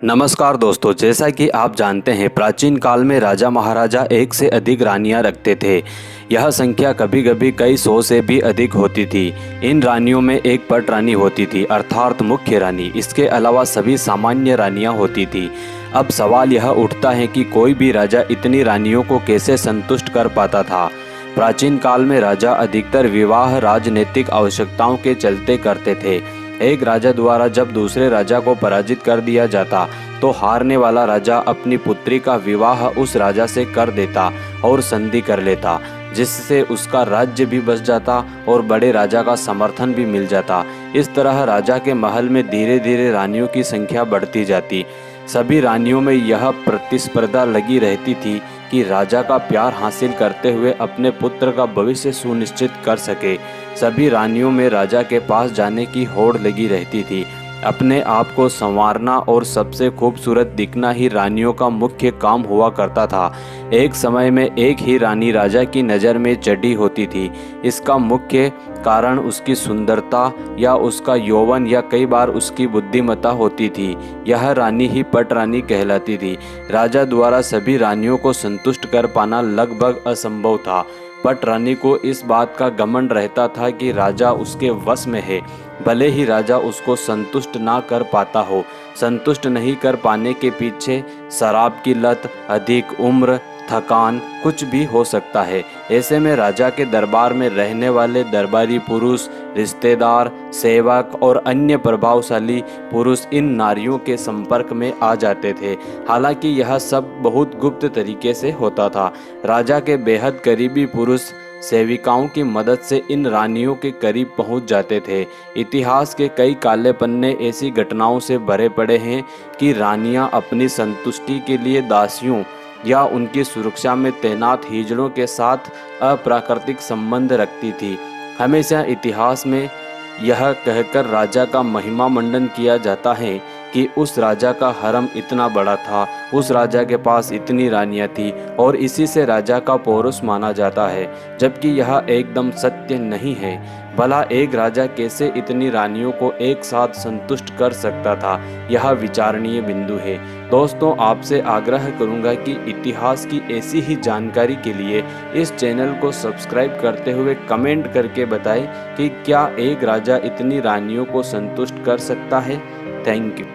नमस्कार दोस्तों, जैसा कि आप जानते हैं प्राचीन काल में राजा महाराजा एक से अधिक रानियां रखते थे। यह संख्या कभी कभी कई सौ से भी अधिक होती थी। इन रानियों में एक पट रानी होती थी, अर्थात मुख्य रानी। इसके अलावा सभी सामान्य रानियां होती थी। अब सवाल यह उठता है कि कोई भी राजा इतनी रानियों को कैसे संतुष्ट कर पाता था। प्राचीन काल में राजा अधिकतर विवाह राजनीतिक आवश्यकताओं के चलते करते थे। एक राजा द्वारा जब दूसरे राजा को पराजित कर दिया जाता तो हारने वाला राजा अपनी पुत्री का विवाह उस राजा से कर देता और संधि कर लेता, जिससे उसका राज्य भी बच जाता और बड़े राजा का समर्थन भी मिल जाता। इस तरह राजा के महल में धीरे धीरे रानियों की संख्या बढ़ती जाती। सभी रानियों में यह प्रतिस्पर्धा लगी रहती थी कि राजा का प्यार हासिल करते हुए अपने पुत्र का भविष्य सुनिश्चित कर सके। सभी रानियों में राजा के पास जाने की होड़ लगी रहती थी। अपने आप को संवारना और सबसे खूबसूरत दिखना ही रानियों का मुख्य काम हुआ करता था। एक समय में एक ही रानी राजा की नज़र में चढ़ी होती थी। इसका मुख्य कारण उसकी सुंदरता या उसका यौवन या कई बार उसकी बुद्धिमत्ता होती थी। यह रानी ही पट रानी कहलाती थी। राजा द्वारा सभी रानियों को संतुष्ट कर पाना लगभग असंभव था। पट रानी को इस बात का घमंड रहता था कि राजा उसके वश में है, भले ही राजा उसको संतुष्ट ना कर पाता हो। संतुष्ट नहीं कर पाने के पीछे शराब की लत, अधिक उम्र, थकान, कुछ भी हो सकता है। ऐसे में राजा के दरबार में रहने वाले दरबारी पुरुष, रिश्तेदार, सेवक और अन्य प्रभावशाली पुरुष इन नारियों के संपर्क में आ जाते थे। हालांकि यह सब बहुत गुप्त तरीके से होता था। राजा के बेहद करीबी पुरुष सेविकाओं की मदद से इन रानियों के करीब पहुंच जाते थे। इतिहास के कई काले पन्ने ऐसी घटनाओं से भरे पड़े हैं कि रानियां अपनी संतुष्टि के लिए दासियों या उनकी सुरक्षा में तैनात हिजड़ों के साथ अप्राकृतिक संबंध रखती थी। हमेशा इतिहास में यह कहकर राजा का महिमा मंडन किया जाता है कि उस राजा का हरम इतना बड़ा था, उस राजा के पास इतनी रानियां थी और इसी से राजा का पौरुष माना जाता है, जबकि यह एकदम सत्य नहीं है। भला एक राजा कैसे इतनी रानियों को एक साथ संतुष्ट कर सकता था, यह विचारणीय बिंदु है। दोस्तों, आपसे आग्रह करूंगा कि इतिहास की ऐसी ही जानकारी के लिए इस चैनल को सब्सक्राइब करते हुए कमेंट करके बताएं कि क्या एक राजा इतनी रानियों को संतुष्ट कर सकता है। Thank you.